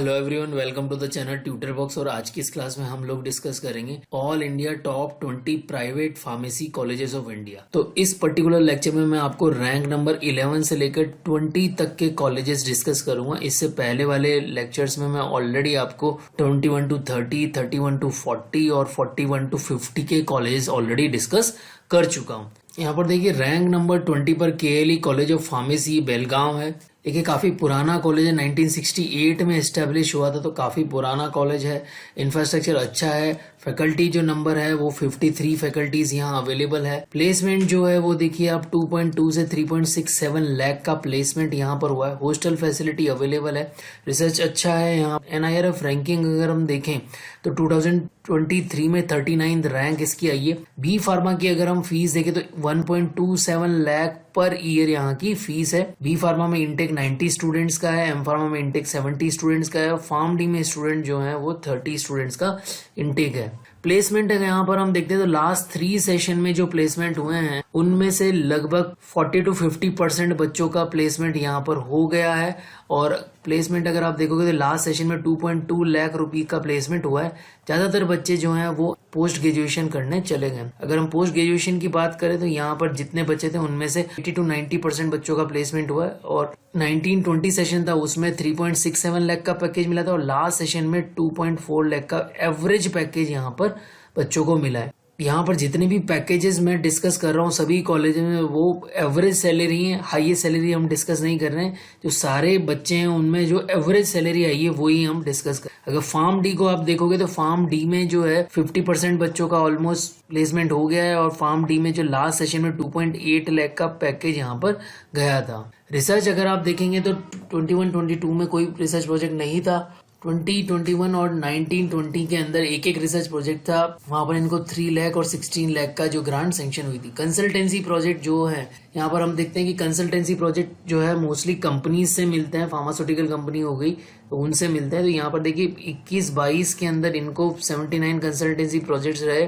Hello everyone, welcome to the channel tutor box. और आज की इस क्लास में हम लोग डिस्कस करेंगे all India top 20 private pharmacy colleges of India. तो इस पर्टिकुलर लेक्चर में मैं आपको रैंक नंबर 11 से लेकर 20 तक के कॉलेजेस डिस्कस करूंगा। इससे पहले वाले लेक्चर्स में मैं ऑलरेडी आपको 21 टू 30, 31 टू 40 और 41 टू 50 के कॉलेजेस ऑलरेडी डिस्कस कर चुका हूँ। यहाँ पर देखिए रैंक नंबर 20 पर KLE college of pharmacy Belgaum है। देखिए काफ़ी पुराना कॉलेज है, 1968 में इस्टेब्लिश हुआ था, तो काफ़ी पुराना कॉलेज है। इंफ्रास्ट्रक्चर अच्छा है। फैकल्टी जो नंबर है वो 53 फैकल्टीज यहाँ अवेलेबल है। प्लेसमेंट जो है वो देखिए आप 2.2 से 3.67 लाख का प्लेसमेंट यहाँ पर हुआ है। हॉस्टल फैसिलिटी अवेलेबल है। रिसर्च अच्छा है यहाँ। NIRF रैंकिंग अगर हम देखें तो 2023 में 39 रैंक इसकी आई है। बी फार्मा की अगर हम फीस देखें तो 1.27 लाख पर ईयर यहाँ की फीस है। बी फार्मा में इंटेक 90 स्टूडेंट्स का है, एम फार्मा में इंटेक 70 स्टूडेंट्स का है, फार्म डी में स्टूडेंट जो है वो 30 स्टूडेंट्स का इंटेक है। प्लेसमेंट है यहाँ पर हम देखते हैं तो लास्ट 3 सेशन में जो प्लेसमेंट हुए हैं उनमें से लगभग 40 to 50% बच्चों का प्लेसमेंट यहाँ पर हो गया है। और प्लेसमेंट अगर आप देखोगे तो लास्ट सेशन में 2.2 लाख रुपए का प्लेसमेंट हुआ है। ज्यादातर बच्चे जो हैं वो पोस्ट ग्रेजुएशन करने चले गए। अगर हम पोस्ट ग्रेजुएशन की बात करें तो यहाँ पर जितने बच्चे थे उनमें से 80 to 90% बच्चों का प्लेसमेंट हुआ है। और 19-20 सेशन था उसमें 3.67 लाख का पैकेज मिला था और लास्ट सेशन में 2.4 लाख का एवरेज पैकेज यहाँ पर बच्चों को मिला है। यहाँ पर जितने भी पैकेजेस मैं डिस्कस कर रहा हूँ सभी कॉलेज में वो एवरेज सैलरी है, हाईएस्ट सैलरी हम डिस्कस नहीं कर रहे हैं। जो सारे बच्चे हैं उनमें जो एवरेज सैलरी आई है वही हम डिस्कस कर। अगर फार्म डी को आप देखोगे तो फार्म डी में जो है 50% बच्चों का ऑलमोस्ट प्लेसमेंट हो गया है। और फार्म डी में जो लास्ट सेशन में 2.8 लाख का पैकेज यहाँ पर गया था। रिसर्च अगर आप देखेंगे तो 21-22 में कोई रिसर्च प्रोजेक्ट नहीं था। 2021 और 19-20 के अंदर एक एक रिसर्च प्रोजेक्ट था। वहां पर इनको 3 लाख और 16 लाख का जो ग्रांट सैंक्शन हुई थी। कंसल्टेंसी प्रोजेक्ट जो है यहाँ पर हम देखते हैं कि कंसल्टेंसी प्रोजेक्ट जो है मोस्टली कंपनीज से मिलते हैं। फार्मास्यूटिकल कंपनी हो गई तो उनसे मिलते हैं। तो यहाँ पर देखिए 21-22 के अंदर इनको 79 कंसल्टेंसी प्रोजेक्ट्स रहे,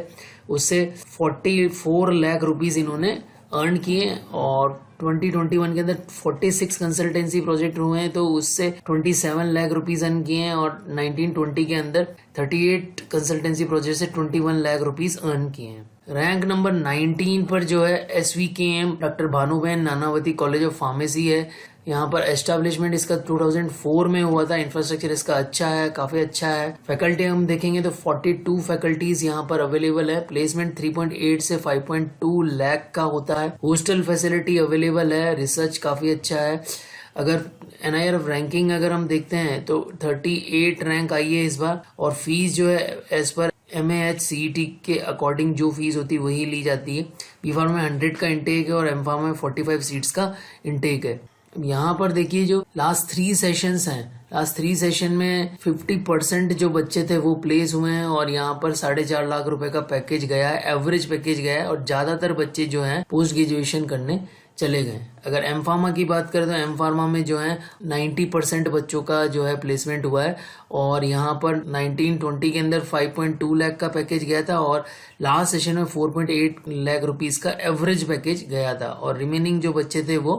उससे 44 लाख रुपीज इन्होंने अर्न किए। और 2021 के अंदर 46 कंसल्टेंसी प्रोजेक्ट हुए हैं तो उससे 27 लाख रुपीज अर्न किए हैं। और 19-20 के अंदर 38 कंसल्टेंसी प्रोजेक्ट से 21 लाख रुपीज अर्न किए हैं। रैंक नंबर 19 पर जो है SVKM doctor Bhanuben Nanavati college of pharmacy है। यहाँ पर एस्टेब्लिशमेंट इसका 2004 में हुआ था। इंफ्रास्ट्रक्चर इसका अच्छा है, काफी अच्छा है। फैकल्टी हम देखेंगे तो 42 फैकल्टीज यहाँ पर अवेलेबल है। प्लेसमेंट 3.8 से 5.2 लाख का होता है। हॉस्टल फैसिलिटी अवेलेबल है। रिसर्च काफी अच्छा है। अगर NIRF रैंकिंग अगर हम देखते हैं तो 38 रैंक आई है इस बार। और फीस जो है एज पर MAHCET के अकॉर्डिंग जो फीस होती है वही ली जाती है। बी फार्मा में 100 का इंटेक है और एम फार्मा में 45 सीट्स का इंटेक है। यहाँ पर देखिए जो लास्ट 3 सेशंस हैं, लास्ट 3 सेशन में 50% जो बच्चे थे वो प्लेस हुए हैं। और यहाँ पर 4.5 लाख रुपए का पैकेज गया है, एवरेज पैकेज गया है। और ज्यादातर बच्चे जो हैं पोस्ट ग्रेजुएशन करने चले गए। अगर एम फार्मा की बात करें तो एम फार्मा में जो है 90% बच्चों का जो है प्लेसमेंट हुआ है। और यहाँ पर 19-20 के अंदर 5.2 लाख का पैकेज गया था और लास्ट सेशन में 4.8 लाख रुपीस का एवरेज पैकेज गया था। और रिमेनिंग जो बच्चे थे वो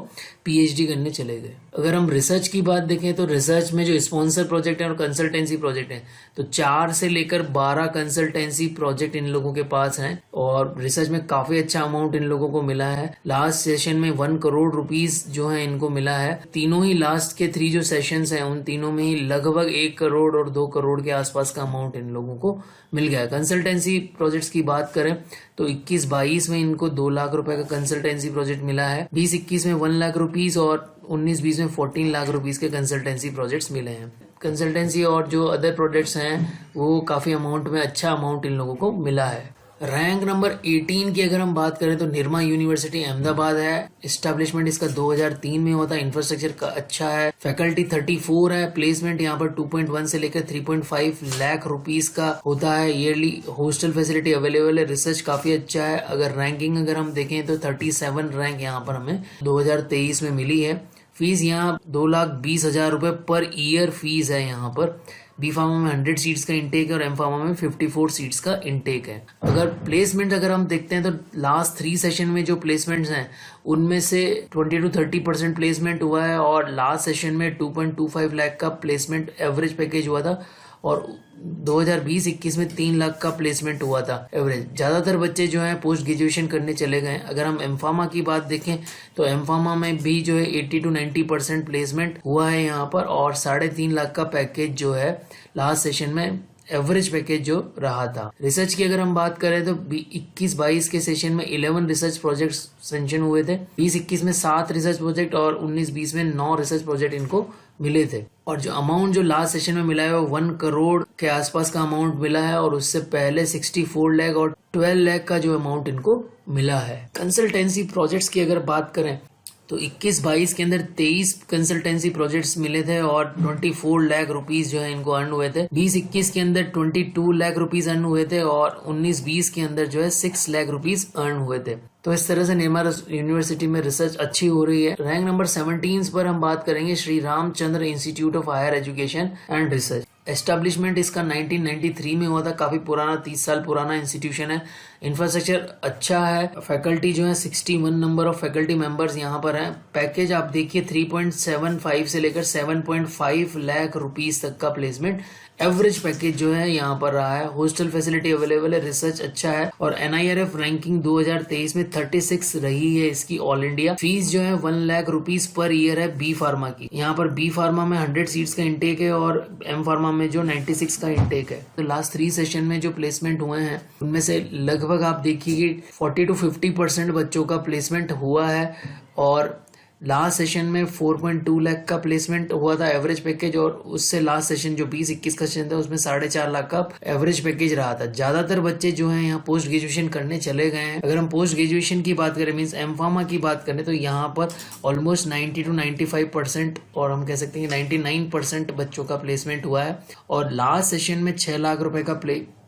PhD करने चले गए। अगर हम रिसर्च की बात देखें तो रिसर्च में जो स्पॉन्सर प्रोजेक्ट है और कंसल्टेंसी प्रोजेक्ट है तो 4 से लेकर 12 कंसल्टेंसी प्रोजेक्ट इन लोगों के पास हैं। और रिसर्च में काफी अच्छा अमाउंट इन लोगों को मिला है। लास्ट सेशन में 1 करोड़ रुपीस जो है इनको मिला है। तीनों ही लास्ट के 3 जो सेशंस हैं उन तीनों में ही लगभग 1 करोड़ और 2 करोड़ के आसपास का अमाउंट इन लोगों को मिल गया है। कंसल्टेंसी प्रोजेक्ट्स की बात करें तो 21-22 में इनको 2 लाख रुपए का कंसल्टेंसी प्रोजेक्ट मिला है। 20-21 में 1 लाख रुपीस और 19-20 में 14 लाख रुपीस के कंसल्टेंसी प्रोजेक्ट्स मिले हैं। कंसल्टेंसी और जो अदर प्रोजेक्ट्स हैं वो काफी अमाउंट में अच्छा अमाउंट इन लोगों को मिला है। रैंक नंबर 18 की अगर हम बात करें तो निर्मा यूनिवर्सिटी अहमदाबाद है। एस्टेब्लिशमेंट इसका 2003 में हुआ था। इंफ्रास्ट्रक्चर का अच्छा है। फैकल्टी 34 है। प्लेसमेंट यहाँ पर 2.1 से लेकर 3.5 लाख रुपीस का होता है ईयरली। हॉस्टल फैसिलिटी अवेलेबल है। रिसर्च काफी अच्छा है। अगर रैंकिंग अगर हम देखें तो 37 रैंक यहाँ पर हमें 2023 में मिली है। फीस यहाँ 2,20,000 रुपए पर ईयर फीस है यहाँ पर। बी फार्मा में 100 सीट्स का इंटेक है और एम फार्मा में 54 सीट्स का इंटेक है। अगर हम देखते हैं तो लास्ट 3 सेशन में जो प्लेसमेंट्स हैं उनमें से 20 to 30% प्लेसमेंट हुआ है और लास्ट सेशन में 2.25 लाख का प्लेसमेंट एवरेज पैकेज हुआ था और 2020-21 में 3 लाख का प्लेसमेंट हुआ था एवरेज। ज़्यादातर बच्चे जो हैं पोस्ट ग्रेजुएशन करने चले गए। अगर हम एम फार्मा की बात देखें तो एम फार्मा में भी जो है 80 to 90% प्लेसमेंट हुआ है यहाँ पर और 3.5 लाख का पैकेज जो है लास्ट सेशन में एवरेज पैकेज जो रहा था। रिसर्च की अगर हम बात करें तो 21-22 के सेशन में 11 रिसर्च प्रोजेक्ट्स सेंशन हुए थे। 20-21 में 7 रिसर्च प्रोजेक्ट और 19-20 में 9 रिसर्च प्रोजेक्ट इनको मिले थे और जो अमाउंट जो लास्ट सेशन में मिला है वो 1 करोड़ के आसपास का अमाउंट मिला है और उससे पहले 64 लाख और 12 लाख का जो अमाउंट इनको मिला है। कंसल्टेंसी प्रोजेक्ट्स की अगर बात करें तो 21-22 के अंदर 23 कंसल्टेंसी प्रोजेक्ट्स मिले थे और 24 लाख रुपीस जो है इनको अर्न हुए थे। 20-21 के अंदर 22 लाख रुपीस अर्न हुए थे और 19-20 के अंदर जो है 6 लाख रुपीस अर्न हुए थे। तो इस तरह से निर्मा यूनिवर्सिटी में रिसर्च अच्छी हो रही है। रैंक नंबर 17 पर हम बात करेंगे Sri Ramachandra institute of higher education and research. Establishment इसका 1993 में हुआ था, काफी पुराना 30 साल पुराना इंस्टीट्यूशन है। इंफ्रास्ट्रक्चर अच्छा है। फैकल्टी जो है 61 नंबर ऑफ फैकल्टी मेंबर्स यहाँ पर हैं। पैकेज आप देखिए 3.75 से लेकर 7.5 लाख रुपीस तक का प्लेसमेंट एवरेज पैकेज जो है यहाँ पर रहा है। हॉस्टल फैसिलिटी अवेलेबल है, रिसर्च अच्छा है और NIRF रैंकिंग 2023 में 36 रही है इसकी ऑल इंडिया। फीस जो है 1 लाख रुपीस पर ईयर है बी फार्मा की। यहाँ पर बी फार्मा में 100 सीट्स का इंटेक है और एम फार्मा में जो 96 का इंटेक है। तो लास्ट 3 सेशन में जो प्लेसमेंट हुए हैं उनमें से लगभग आप देखिए 40 to 50% बच्चों का प्लेसमेंट हुआ है और लास्ट सेशन में 4.2 लाख का प्लेसमेंट हुआ था एवरेज पैकेज और उससे लास्ट सेशन जो 20-21 का सेशन था उसमें 4.5 लाख का एवरेज पैकेज रहा था। ज्यादातर बच्चे जो हैं यहाँ पोस्ट ग्रेजुएशन करने चले गए हैं। अगर हम पोस्ट ग्रेजुएशन की बात करें मींस एम फार्मा की बात करें तो यहाँ पर ऑलमोस्ट 90 to 95% और हम कह सकते हैं 99% बच्चों का प्लेसमेंट हुआ है और लास्ट सेशन में 6 लाख रुपए का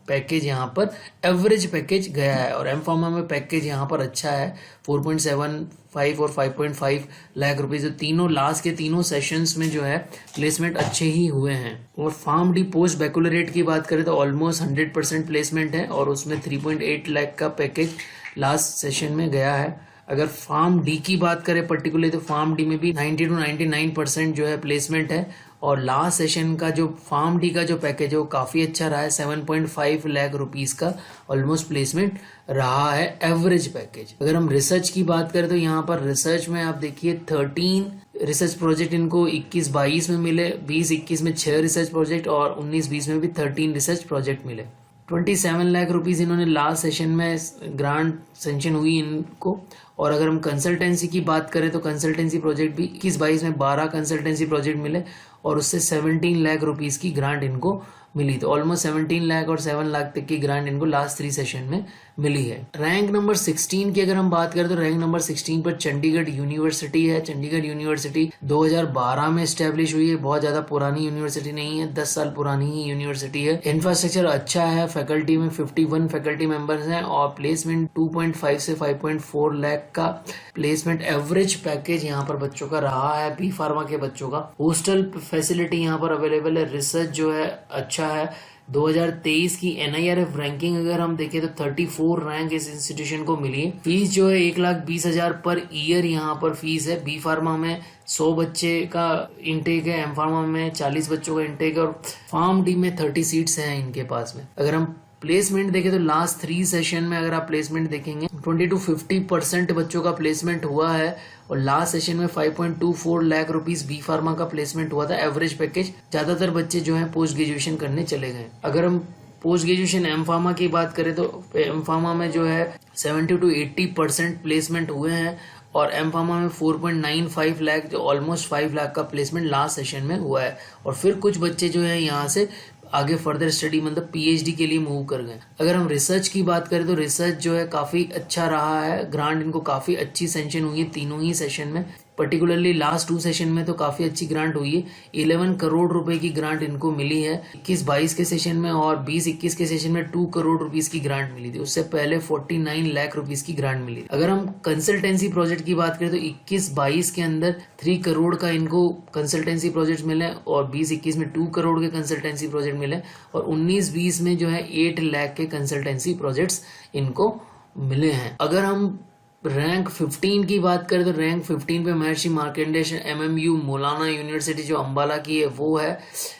पैकेज यहाँ पर एवरेज पैकेज गया है और एम फार्मा में पैकेज यहाँ पर अच्छा है 4.75 और 5.5 लाख रुपए। जो तीनों लास्ट के तीनों सेशंस में जो है प्लेसमेंट अच्छे ही हुए हैं। और फार्म डी पोस्ट बैकुलरेट की बात करें तो ऑलमोस्ट 100% प्लेसमेंट है और उसमें 3.8 लाख का पैकेज लास्ट सेशन में गया है। अगर फार्म डी की बात करें पर्टिकुलरली तो फार्म डी में भी 90 to 99% जो है प्लेसमेंट है और लास्ट सेशन का जो फार्म डी का जो पैकेज है वो काफ़ी अच्छा रहा है। 7.5 लाख रुपीस का ऑलमोस्ट प्लेसमेंट रहा है एवरेज पैकेज। अगर हम रिसर्च की बात करें तो यहाँ पर रिसर्च में आप देखिए 13 रिसर्च प्रोजेक्ट इनको 21-22 में मिले, 20-21 में 6 रिसर्च प्रोजेक्ट और 19-20 में भी 13 रिसर्च प्रोजेक्ट मिले। 27 लाख रुपीस इन्होंने लास्ट सेशन में ग्रांट सेंशन हुई इनको। और अगर हम कंसल्टेंसी की बात करें तो कंसल्टेंसी प्रोजेक्ट भी 21-22 में 12 कंसल्टेंसी प्रोजेक्ट मिले और उससे 17 लाख रुपीस की ग्रांट इनको मिली। तो ऑलमोस्ट 17 लाख और 7 लाख तक की ग्रांट इनको लास्ट 3 सेशन में मिली है। रैंक नंबर 16 की अगर हम बात करें तो रैंक नंबर 16 पर चंडीगढ़ यूनिवर्सिटी है। चंडीगढ़ यूनिवर्सिटी 2012 में स्टैब्लिश हुई है, बहुत ज्यादा पुरानी यूनिवर्सिटी नहीं है, 10 साल पुरानी ही यूनिवर्सिटी है। इंफ्रास्ट्रक्चर अच्छा है, फैकल्टी में 51 फैकल्टी मेंबर्स हैं और प्लेसमेंट 2.5 से 5.4 लाख का प्लेसमेंट एवरेज पैकेज यहाँ पर बच्चों का रहा है बी फार्मा के बच्चों का। हॉस्टल फैसिलिटी यहाँ पर अवेलेबल है। रिसर्च जो है अच्छा है। 2023 की NIRF रैंकिंग अगर हम देखें तो 34 रैंक इस इंस्टीट्यूशन को मिली है। फीस जो है 1,20,000 पर ईयर यहाँ पर फीस है। बी फार्मा में 100 बच्चे का इंटेक है, एम फार्मा में 40 बच्चों का इंटेक है और फार्म डी में 30 सीट्स हैं इनके पास में। अगर हम प्लेसमेंट देखें तो लास्ट 3 सेशन में अगर आप प्लेसमेंट देखेंगे 20 to 50% बच्चों का प्लेसमेंट हुआ है और लास्ट सेशन में 5.24 लाख रुपीस बी फार्मा का प्लेसमेंट हुआ था एवरेज पैकेज। ज्यादातर बच्चे जो हैं पोस्ट ग्रेजुएशन करने चले गए। अगर हम पोस्ट ग्रेजुएशन एम फार्मा की बात करें तो एम फार्मा में जो है 70 to 80% प्लेसमेंट हुए हैं और एम फार्मा में 4.95 लाख जो ऑलमोस्ट 5 लाख का प्लेसमेंट लास्ट सेशन में हुआ है। और फिर कुछ बच्चे जो है यहाँ से आगे फर्दर स्टडी मतलब PhD के लिए मूव कर गए। अगर हम रिसर्च की बात करें तो रिसर्च जो है काफी अच्छा रहा है। ग्रांट इनको काफी अच्छी सेंशन हुई है तीनों ही सेशन में। पर्टिकुलरली लास्ट 2 सेशन में तो काफी अच्छी ग्रांट हुई है। 11 करोड़ रुपए की ग्रांट इनको मिली है 21-22 के सेशन में, और 20-21 के सेशन में 2 करोड़ रुपीस की ग्रांट मिली थी। उससे पहले 49 लाख रुपीस की ग्रांट मिली थी। अगर हम कंसल्टेंसी प्रोजेक्ट की बात करें तो 21-22 के अंदर 3 करोड़ का इनको कंसल्टेंसी प्रोजेक्ट मिले, और 20-21 में 2 करोड़ के कंसल्टेंसी प्रोजेक्ट मिले, और 19-20 में जो है 8 लाख के कंसल्टेंसी प्रोजेक्ट्स इनको मिले हैं। अगर हम रैंक 15 की बात करें तो रैंक 15 पे महर्षि मार्कंडेय एमएमयू मौलाना यूनिवर्सिटी जो अंबाला की है वो है।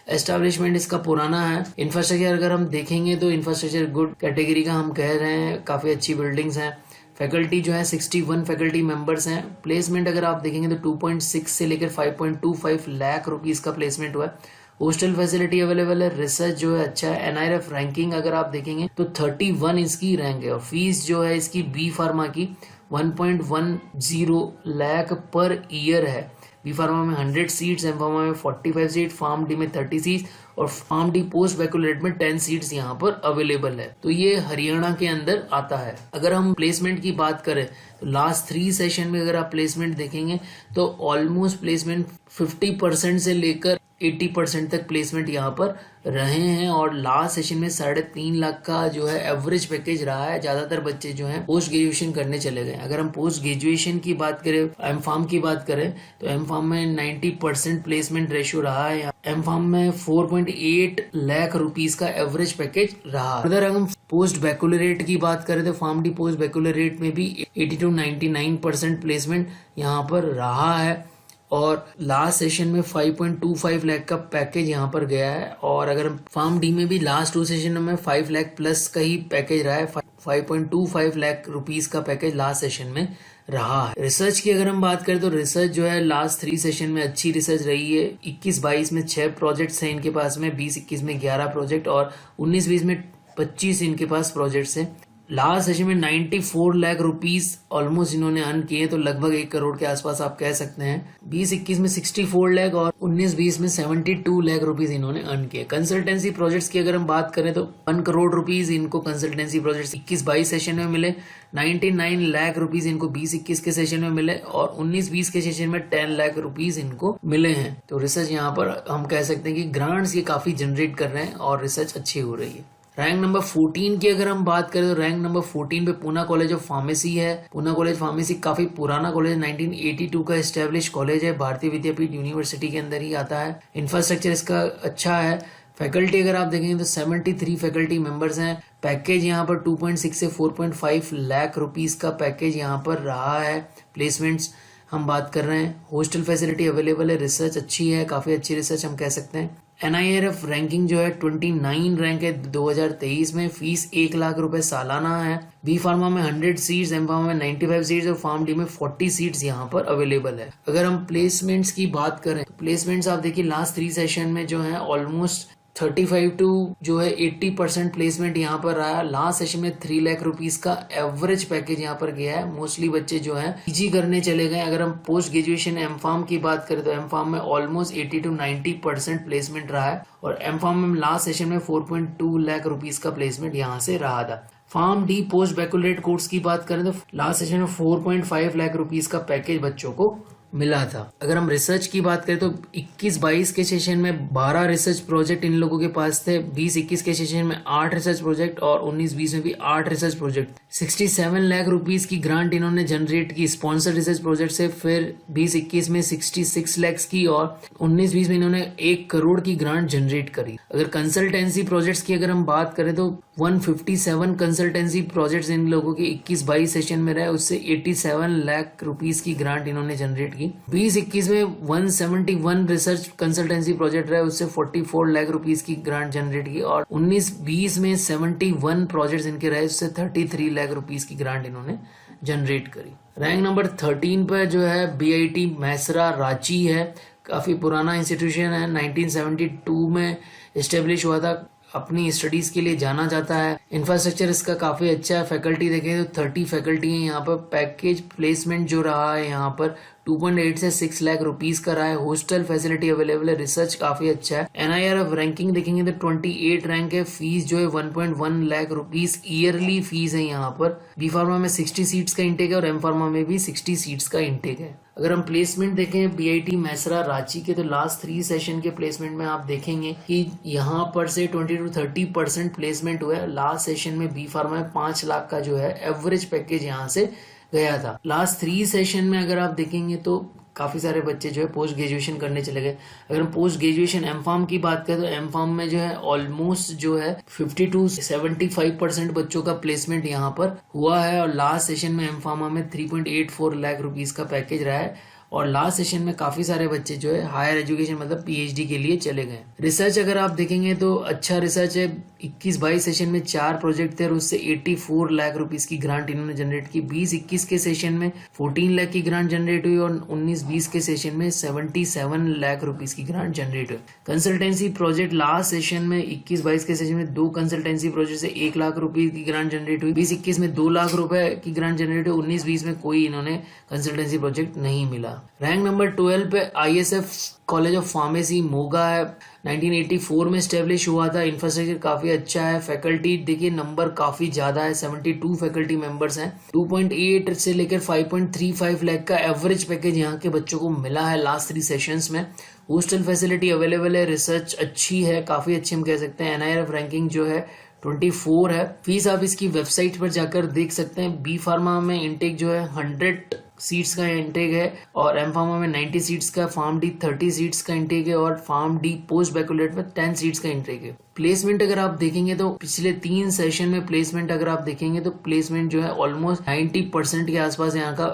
एस्टैब्लिशमेंट इसका पुराना है। इंफ्रास्ट्रक्चर अगर हम देखेंगे तो इंफ्रास्ट्रक्चर गुड कैटेगरी का हम कह रहे हैं, काफी अच्छी बिल्डिंग्स हैं। फैकल्टी जो है 61 फैकल्टी मेंबर्स हैं। प्लेसमेंट अगर आप देखेंगे तो 2.6 से लेकर 5.25 लाख रुपीस का प्लेसमेंट हुआ है। हॉस्टल फैसिलिटी अवेलेबल है। रिसर्च जो है अच्छा है। एनआईआरएफ रैंकिंग अगर आप देखेंगे तो 31 इसकी रैंक है, और फीस जो है इसकी बी फार्मा की 1.10 लाख पर ईयर है। बी फार्मा में 100 सीट्स, एम फार्मा में 45 सीट, फार्म डी में 30 सीट्स, और फार्म डी पोस्ट बैकुलरेट में 10 सीट्स यहाँ पर अवेलेबल है। तो ये हरियाणा के अंदर आता है। अगर हम प्लेसमेंट की बात करें तो लास्ट 3 सेशन में अगर आप प्लेसमेंट देखेंगे तो ऑलमोस्ट प्लेसमेंट 50% से लेकर 80% तक प्लेसमेंट यहाँ पर रहे हैं, और लास्ट सेशन में 3.5 लाख का जो है एवरेज पैकेज रहा है। ज्यादातर बच्चे जो हैं पोस्ट ग्रेजुएशन करने चले गए। अगर हम पोस्ट ग्रेजुएशन की बात करें, एम फार्म की बात करें तो एम फार्म में 90% प्लेसमेंट रेशियो रहा है। एम फार्म में 4.8 लाख रुपीस का एवरेज पैकेज रहा। अगर हम पोस्ट बैकुलरेट की बात करें तो फार्म डी पोस्ट बैकुलरेट में भी 80 to 99% प्लेसमेंट यहाँ पर रहा है, और लास्ट सेशन में 5.25 लाख का पैकेज यहाँ पर गया है। और अगर फार्म डी में भी लास्ट 2 सेशन में 5 लाख प्लस का ही पैकेज रहा है। 5.25 लाख रुपीस का पैकेज लास्ट सेशन में रहा है। रिसर्च की अगर हम बात करें तो रिसर्च जो है लास्ट 3 सेशन में अच्छी रिसर्च रही है। 21-22 में 6 प्रोजेक्ट्स हैं इनके पास में, 20-21 में 11 प्रोजेक्ट, और 19-20 में 25 इनके पास प्रोजेक्ट्स हैं। लास्ट सेशन में 94 लाख रुपीस ऑलमोस्ट इन्होंने अर्न किए, तो लगभग 1 करोड़ के आसपास आप कह सकते हैं। 20-21 में 64 लाख और 19-20 में 72 लाख रुपीस इन्होंने अर्न किए। कंसल्टेंसी प्रोजेक्ट्स की अगर हम बात करें तो 1 करोड़ रुपीस इनको कंसल्टेंसी प्रोजेक्ट्स 21-22 सेशन में मिले। 99 लाख रुपीस इनको 20-21 के सेशन में मिले, और 19-20 के सेशन में 10 लाख रुपीस इनको मिले हैं। तो रिसर्च यहाँ पर हम कह सकते हैं कि ग्रांट्स ये काफी जनरेट कर रहे हैं और रिसर्च अच्छी हो रही है। रैंक नंबर 14 की अगर हम बात करें तो रैंक नंबर 14 पे पूना कॉलेज ऑफ फार्मेसी है। पूना कॉलेज फार्मेसी काफी पुराना कॉलेज, 1982 का एस्टेब्लिश कॉलेज है। भारतीय विद्यापीठ यूनिवर्सिटी के अंदर ही आता है। इंफ्रास्ट्रक्चर इसका अच्छा है। फैकल्टी अगर आप देखेंगे तो 73 फैकल्टी मेंबर्स हैं। पैकेज यहाँ पर 2.6 से 4.5 लाख रुपीस का पैकेज यहाँ पर रहा है। प्लेसमेंट्स हम बात कर रहे हैं। हॉस्टल फैसिलिटी अवेलेबल है। रिसर्च अच्छी है, काफी अच्छी रिसर्च हम कह सकते हैं। एनआईआरएफ रैंकिंग जो है 29 रैंक है 2023 में। फीस 1 लाख रुपए सालाना है। बी फार्मा में 100 सीट्स, एम फार्मा में 95 सीट्स, और फार्म डी में 40 सीट्स यहाँ पर अवेलेबल है। अगर हम प्लेसमेंट्स की बात करें तो प्लेसमेंट्स आप देखिए लास्ट 3 सेशन में जो है ऑलमोस्ट 35 टू जो है 80% प्लेसमेंट यहाँ पर रहा। लास्ट सेशन में 3 लाख रुपीस का एवरेज पैकेज यहाँ पर गया है। मोस्टली बच्चे जो है पीजी करने चले गए। अगर हम पोस्ट ग्रेजुएशन एम फार्म की बात करें तो एम फार्म में ऑलमोस्ट 80 to 90% प्लेसमेंट रहा है, और एम फार्म में लास्ट सेशन में 4.2 लाख रुपीस का प्लेसमेंट यहाँ से रहा था। फार्म डी पोस्ट बैकुलरेट कोर्स की बात करें तो लास्ट सेशन में 4.5 लाख रुपीस का पैकेज बच्चों को मिला था। अगर हम रिसर्च की बात करें तो 21-22 के सेशन में 12 रिसर्च प्रोजेक्ट इन लोगों के पास थे। 20-21 के सेशन में 8 रिसर्च प्रोजेक्ट, और 19-20 में भी 8 रिसर्च प्रोजेक्ट। 67 लाख रुपीस की ग्रांट इन्होंने जनरेट की स्पॉन्सर रिसर्च प्रोजेक्ट से। फिर 20-21 में 66 लाख की, और 19-20 में इन्होंने 1 करोड़ की ग्रांट जनरेट करी। अगर कंसल्टेंसी प्रोजेक्ट्स की अगर हम बात करें तो 157 कंसल्टेंसी प्रोजेक्ट्स इन लोगों के 21-22 सेशन में रहे, उससे 87 लाख रुपीस की ग्रांट इन्होंने जनरेट की। 20-21 में 171 रिसर्च कंसल्टेंसी प्रोजेक्ट रहे, उससे 44 लाख रुपीस की ग्रांट जनरेट की, और 19-20 में 71 प्रोजेक्ट्स इनके रहे, उससे 33 लाख रुपीस की ग्रांट इन्होंने जनरेट करी। रैंक नंबर 13 पर जो है बीआईटी मैसरा रांची है। काफी पुराना इंस्टीट्यूशन है, 1972 में एस्टेब्लिश हुआ था। अपनी स्टडीज के लिए जाना जाता है। इंफ्रास्ट्रक्चर इसका काफी अच्छा है। फैकल्टी देखें तो 30 फैकल्टी है यहाँ पर। पैकेज प्लेसमेंट जो रहा है यहाँ पर 2.8 से 6 लाख रुपीस का रहा है। हॉस्टल फैसिलिटी अवेलेबल है। रिसर्च काफी अच्छा है। NIRF रैंकिंग देखेंगे तो 28 रैंक है। फीस जो है 1.1 लाख रुपीस ईयरली फीस है यहाँ पर। बी फार्मा में 60 सीट्स का इंटेक है और एम फार्मा में भी 60 सीट्स का इंटेक है। अगर हम प्लेसमेंट देखें BIT मैसरा रांची के, तो लास्ट 3 सेशन के प्लेसमेंट में आप देखेंगे कि यहाँ पर से 20 to 30% प्लेसमेंट हुआ है। लास्ट सेशन में बी फार्मा में 5 लाख का जो है एवरेज पैकेज यहाँ से गया था। लास्ट 3 सेशन में अगर आप देखेंगे तो काफी सारे बच्चे जो है पोस्ट ग्रेजुएशन करने चले गए। अगर हम पोस्ट ग्रेजुएशन एम फार्म की बात करें तो एम फार्म में जो है ऑलमोस्ट जो है 50 to 75% बच्चों का प्लेसमेंट यहाँ पर हुआ है। और लास्ट सेशन में एम फार्मा में 3.84 लाख रुपीस का पैकेज रहा है। और लास्ट सेशन में काफी सारे बच्चे जो है हायर एजुकेशन मतलब PhD के लिए चले गए। रिसर्च अगर आप देखेंगे तो अच्छा रिसर्च है। 21-22 सेशन में 4 प्रोजेक्ट थे और उससे 84 लाख रुपीस की ग्रांट इन्होंने जनरेट की। 20-21 के सेशन में 14 लाख की ग्रांट जनरेट हुई और 19-20 के सेशन में 77 लाख रुपीस की ग्रांट जनरेट हुई। कंसल्टेंसी प्रोजेक्ट लास्ट सेशन में 21-22 के सेशन में 2 कंसल्टेंसी प्रोजेक्ट से 1 लाख रुपीस की ग्रांट जनरेट हुई। 20-21 में 2 लाख रुपए की ग्रांट जनरेट हुई। 19-20 में कोई इन्होंने कंसल्टेंसी प्रोजेक्ट नहीं मिला। रैंक नंबर 12 पे ISF college of pharmacy Moga है। 1984 में स्टेब्लिश हुआ था। इंफ्रास्ट्रक्चर काफी अच्छा है। फैकल्टी देखिए नंबर काफी ज्यादा है। 72 फैकल्टी मेंबर्स हैं। 2.8 से लेकर 5.35 लाख का एवरेज पैकेज यहाँ के बच्चों को मिला है लास्ट 3 सेशंस में। हॉस्टल फैसिलिटी अवेलेबल है। रिसर्च अच्छी है, काफी अच्छी हम कह सकते हैं। NIRF रैंकिंग जो है 24 है। फीस आप इसकी वेबसाइट पर जाकर देख सकते हैं। बी फार्मा में इंटेक जो है 100 सीट्स का इंटेक है और एम फार्मा में 90 सीट्स का, फार्म डी 30 सीट्स का इंटेक है और फार्म डी पोस्ट बैकुलेट में 10 सीट्स का इंटेक है। प्लेसमेंट अगर आप देखेंगे तो पिछले 3 सेशन में प्लेसमेंट अगर आप देखेंगे तो प्लेसमेंट जो है ऑलमोस्ट 90% के आसपास यहाँ का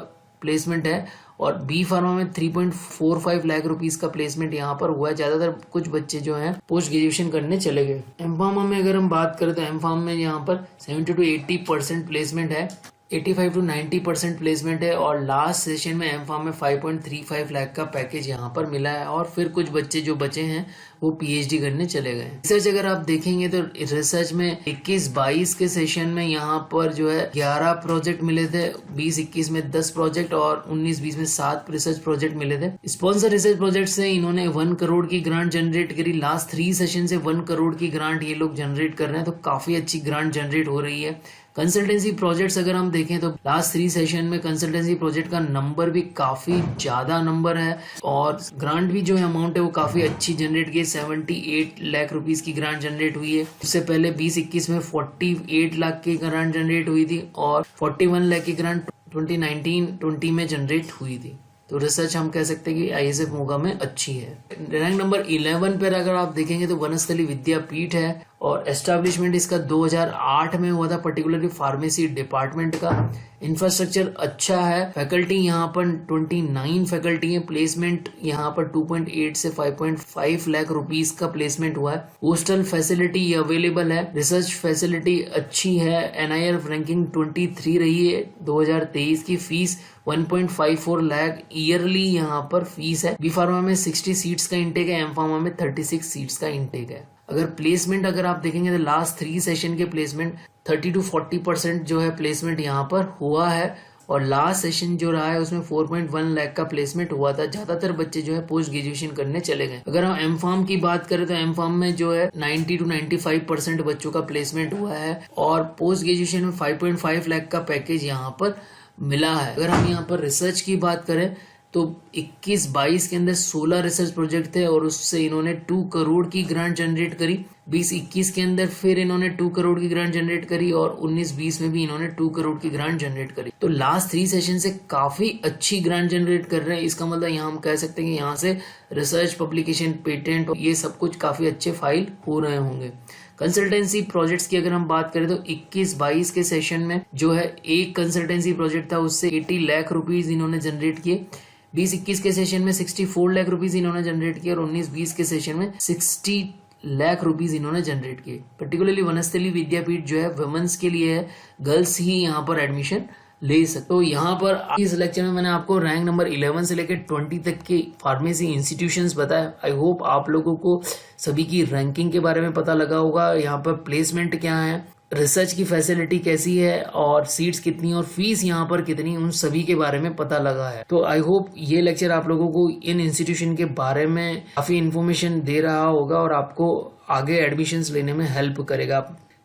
प्लेसमेंट है। और बी फार्मा में 3.45 लाख रुपीस का प्लेसमेंट यहाँ पर हुआ है। ज्यादातर कुछ बच्चे जो हैं पोस्ट ग्रेजुएशन करने चले गए। एम फार्मा में अगर हम बात करें तो एम फार्म में यहाँ पर 70 to 80% प्लेसमेंट है। 85 to 90% प्लेसमेंट है और लास्ट सेशन में एम फार्म में 5.35 लाख का पैकेज यहाँ पर मिला है। और फिर कुछ बच्चे जो बचे हैं वो PhD करने चले गए। रिसर्च अगर आप देखेंगे तो रिसर्च में 21-22 के सेशन में यहाँ पर जो है 11 प्रोजेक्ट मिले थे। 20-21 में 10 प्रोजेक्ट और 19-20 में 7 रिसर्च प्रोजेक्ट मिले थे। स्पॉन्सर रिसर्च प्रोजेक्ट से इन्होंने 1 करोड़ की ग्रांट जनरेट करी। लास्ट 3 सेशन से 1 करोड़ की ग्रांट ये लोग जनरेट कर रहे हैं, तो काफी अच्छी ग्रांट जनरेट हो रही है। कंसल्टेंसी प्रोजेक्ट्स अगर हम देखें तो लास्ट 3 सेशन में कंसल्टेंसी प्रोजेक्ट का नंबर भी काफी ज्यादा नंबर है और ग्रांट भी जो है अमाउंट है वो काफी अच्छी जनरेट की। 78 लाख रुपीस की ग्रांट जनरेट हुई है। उससे पहले 20-21 में 48 लाख की ग्रांट जनरेट हुई थी और 41 लाख की ग्रांट 2019-20 में जनरेट हुई थी। तो रिसर्च हम कह सकते हैं कि ISF मोगा में अच्छी है। रैंक नंबर 11 पर अगर आप देखेंगे तो वनस्थली विद्यापीठ है और एस्टैब्लिशमेंट इसका 2008 में हुआ था, पर्टिकुलरली फार्मेसी डिपार्टमेंट का। इंफ्रास्ट्रक्चर अच्छा है। फैकल्टी यहाँ पर 29 फैकल्टी है। प्लेसमेंट यहाँ पर 2.8 से 5.5 लाख रुपीस का प्लेसमेंट हुआ है। हॉस्टल फैसिलिटी अवेलेबल है। रिसर्च फैसिलिटी अच्छी है। NIRF रैंकिंग 23 रही है। 2023 की फीस 1.54 लाख ईयरली यहाँ पर फीस है। बी फार्मा में 60 सीट्स का इंटेक है। एम फार्मा में 36 सीट्स का इंटेक है। अगर प्लेसमेंट अगर आप देखेंगे तो लास्ट 3 सेशन के प्लेसमेंट 30 to 40% जो है प्लेसमेंट यहाँ पर हुआ है और लास्ट सेशन जो रहा है उसमें 4.1 लाख का प्लेसमेंट हुआ था। ज्यादातर बच्चे जो है पोस्ट ग्रेजुएशन करने चले गए। अगर हम एम फार्म की बात करें तो एम फार्म में जो है 90 to 95% बच्चों का प्लेसमेंट हुआ है और पोस्ट ग्रेजुएशन में 5.5 लाख का पैकेज यहाँ पर मिला है। अगर हम यहाँ पर रिसर्च की बात करें तो 21-22 के अंदर 16 रिसर्च प्रोजेक्ट थे और उससे इन्होंने 2 करोड़ की ग्रांट जनरेट करी। 20-21 के अंदर फिर इन्होंने 2 करोड़ की ग्रांट जनरेट करी और 19-20 में भी इन्होंने 2 करोड़ की ग्रांट जनरेट करी। तो लास्ट 3 सेशन से काफी अच्छी ग्रांट जनरेट कर रहे हैं। इसका मतलब यहाँ हम कह सकते हैं कि यहाँ से रिसर्च, पब्लिकेशन, पेटेंट ये सब कुछ काफी अच्छे फाइल हो रहे होंगे। कंसल्टेंसी प्रोजेक्ट्स की अगर हम बात करें तो 21-22 के सेशन में जो है एक कंसल्टेंसी प्रोजेक्ट था, उससे 80 लाख रुपीज इन्होंने जनरेट किए। 20-21 के सेशन में 64 लाख रुपीज इन्होंने जनरेट किए और 19-20 के सेशन में 60 लाख रुपीज इन्होंने जनरेट किए। पर्टिकुलरली वनस्थली विद्यापीठ जो है वुमेन्स के लिए है, गर्ल्स ही यहाँ पर एडमिशन ले सकते। तो यहाँ पर इस लेक्चर में मैंने आपको रैंक नंबर 11 से लेकर 20 तक के फार्मेसी इंस्टीट्यूशंस बताए। आई होप आप लोगों को सभी की रैंकिंग के बारे में पता लगा होगा, यहाँ पर प्लेसमेंट क्या है, रिसर्च की फैसिलिटी कैसी है और सीट्स कितनी और फीस यहाँ पर कितनी, उन सभी के बारे में पता लगा है। तो आई होप ये लेक्चर आप लोगों को इन इंस्टीट्यूशन के बारे में काफी इन्फॉर्मेशन दे रहा होगा और आपको आगे एडमिशन्स लेने में हेल्प करेगा।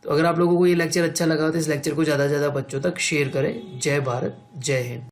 तो अगर आप लोगों को ये लेक्चर अच्छा लगा तो इस लेक्चर को ज़्यादा से ज़्यादा बच्चों तक शेयर करें। जय भारत, जय हिंद।